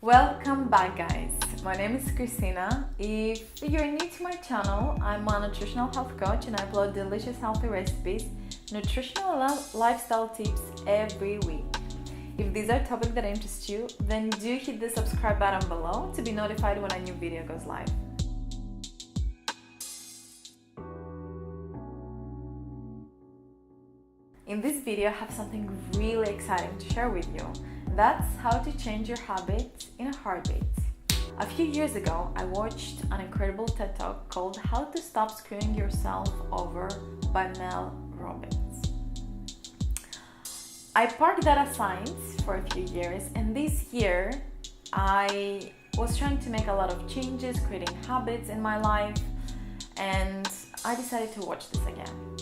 Welcome back, guys. My name is Christina. If you're new to my channel, I'm a nutritional health coach and I upload delicious healthy recipes, nutritional lifestyle tips every week. If these are topics that interest you, then do hit the subscribe button below to be notified when a new video goes live. In this video, I have something really exciting to share with you. That's how to change your habits in a heartbeat. A few years ago, I watched an incredible TED Talk called How to Stop Screwing Yourself Over by Mel Robbins. I parked that aside for a few years, and this year I was trying to make a lot of changes, creating habits in my life, and I decided to watch this again.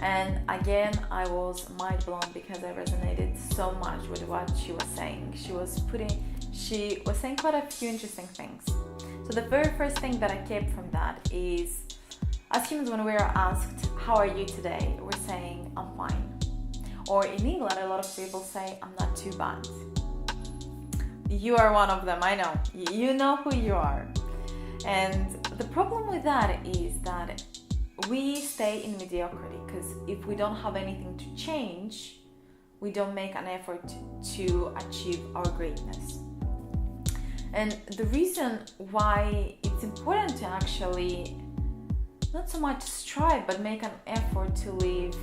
And again, I was mind blown because I resonated so much with what she was saying. She was saying quite a few interesting things. So the very first thing that I kept from that is, as humans, when we are asked, how are you today? We're saying, I'm fine. Or in England, a lot of people say, I'm not too bad. You are one of them, I know. You know who you are. And the problem with that is that we stay in mediocrity, because if we don't have anything to change, we don't make an effort to achieve our greatness. And the reason why it's important to actually not so much strive, but make an effort to live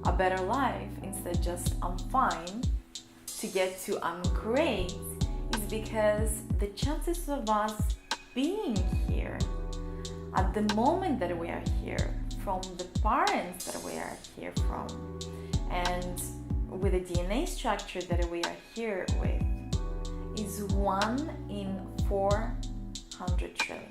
a better life instead just I'm fine, to get to I'm great, is because the chances of us being here at the moment that we are here, from the parents that we are here from, and with the DNA structure that we are here with, is 1 in 400 trillion.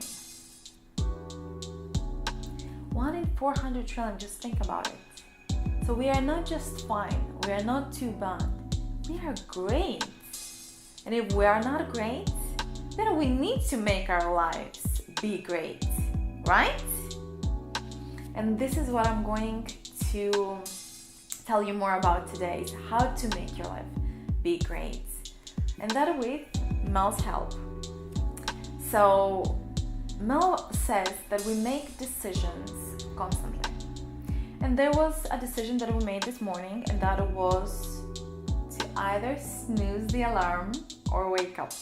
1 in 400 trillion, just think about it. So we are not just fine, we are not too bad, we are great. And if we are not great, then we need to make our lives be great, right? And this is what I'm going to tell you more about today, is how to make your life be great. And that with Mel's help. So Mel says that we make decisions constantly. And there was a decision that we made this morning, and that was to either snooze the alarm or wake up.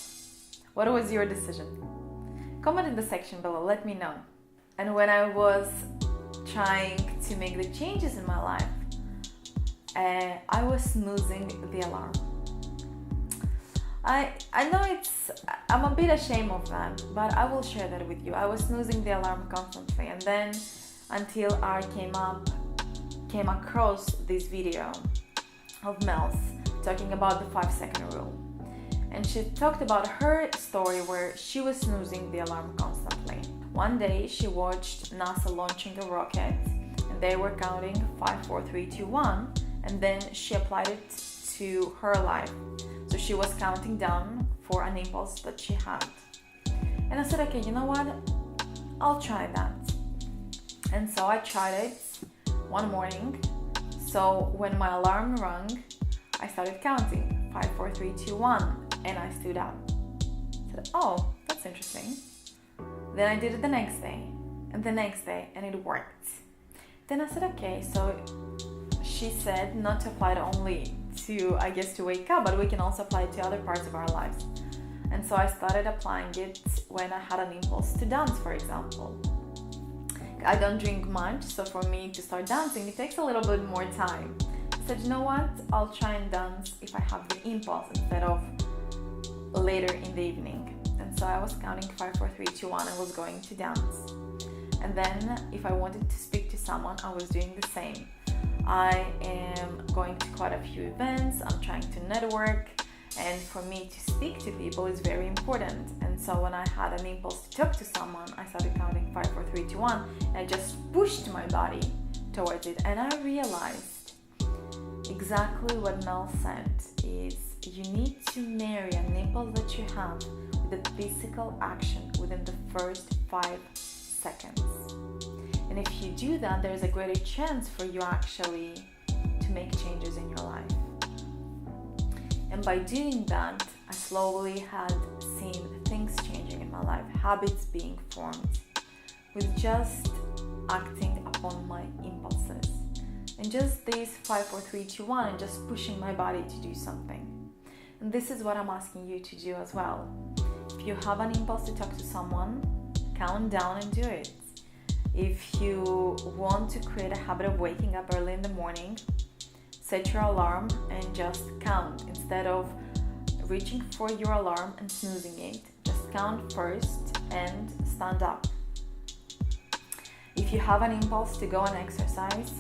What was your decision? Comment in the section below, let me know. And when I was trying to make the changes in my life, I was snoozing the alarm. I know I'm a bit ashamed of that, but I will share that with you. I was snoozing the alarm constantly, and then until I came across this video of Mel's talking about the 5-second rule. And she talked about her story where she was snoozing the alarm constantly. One day she watched NASA launching a rocket, and they were counting 5, 4, 3, 2, 1, and then she applied it to her life. So she was counting down for an impulse that she had. And I said, okay, you know what? I'll try that. And so I tried it one morning. So when my alarm rang, I started counting 5, 4, 3, 2, 1, and I stood up. I said, oh, that's interesting. Then I did it the next day, and the next day, and it worked. Then I said, okay, so she said not to apply it only to, to wake up, but we can also apply it to other parts of our lives. And so I started applying it when I had an impulse to dance, for example. I don't drink much, so for me to start dancing, it takes a little bit more time. I said, you know what, I'll try and dance if I have the impulse instead of later in the evening. And so I was counting 5, 4, 3, 2, 1, and was going to dance. And then if I wanted to speak to someone, I was doing the same. I am going to quite a few events, I'm trying to network, and for me to speak to people is very important. And so when I had an impulse to talk to someone, I started counting 5, 4, 3, 2, 1, and I just pushed my body towards it. And I realized exactly what Mel said, is you need to marry an impulse that you have with a physical action within the first 5 seconds. And if you do that, there's a greater chance for you actually to make changes in your life. And by doing that, I slowly had seen things changing in my life, habits being formed with just acting upon my impulses. And just these 5, 4, 3, 2, 1, and just pushing my body to do something. And this is what I'm asking you to do as well. If you have an impulse to talk to someone, count down and do it. If you want to create a habit of waking up early in the morning, set your alarm and just count. Instead of reaching for your alarm and snoozing it, just count first and stand up. If you have an impulse to go and exercise,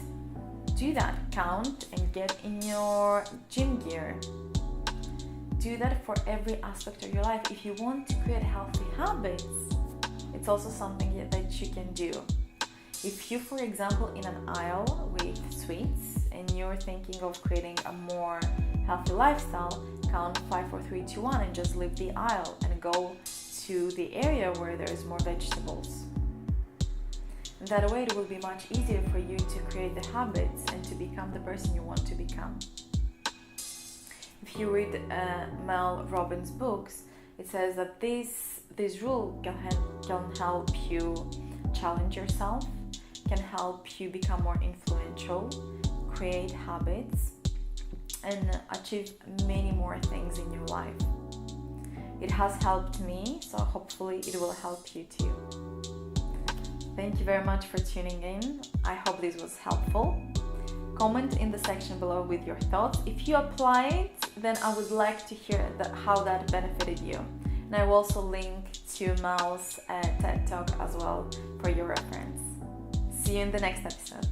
do that. Count and get in your gym gear. Do that for every aspect of your life. If you want to create healthy habits, it's also something that you can do. If you, for example, in an aisle with sweets and you're thinking of creating a more healthy lifestyle, count 5, 4, 3, 2, 1 and just leave the aisle and go to the area where there's more vegetables. And that way it will be much easier for you to create the habits and to become the person you want to become. If you read Mel Robbins' books, it says that this rule can help you challenge yourself, can help you become more influential, create habits, and achieve many more things in your life. It has helped me, so hopefully it will help you too. Thank you very much for tuning in. I hope this was helpful. Comment in the section below with your thoughts. If you apply it, then I would like to hear how that benefited you. And I will also link to Mel's TED Talk as well for your reference. See you in the next episode.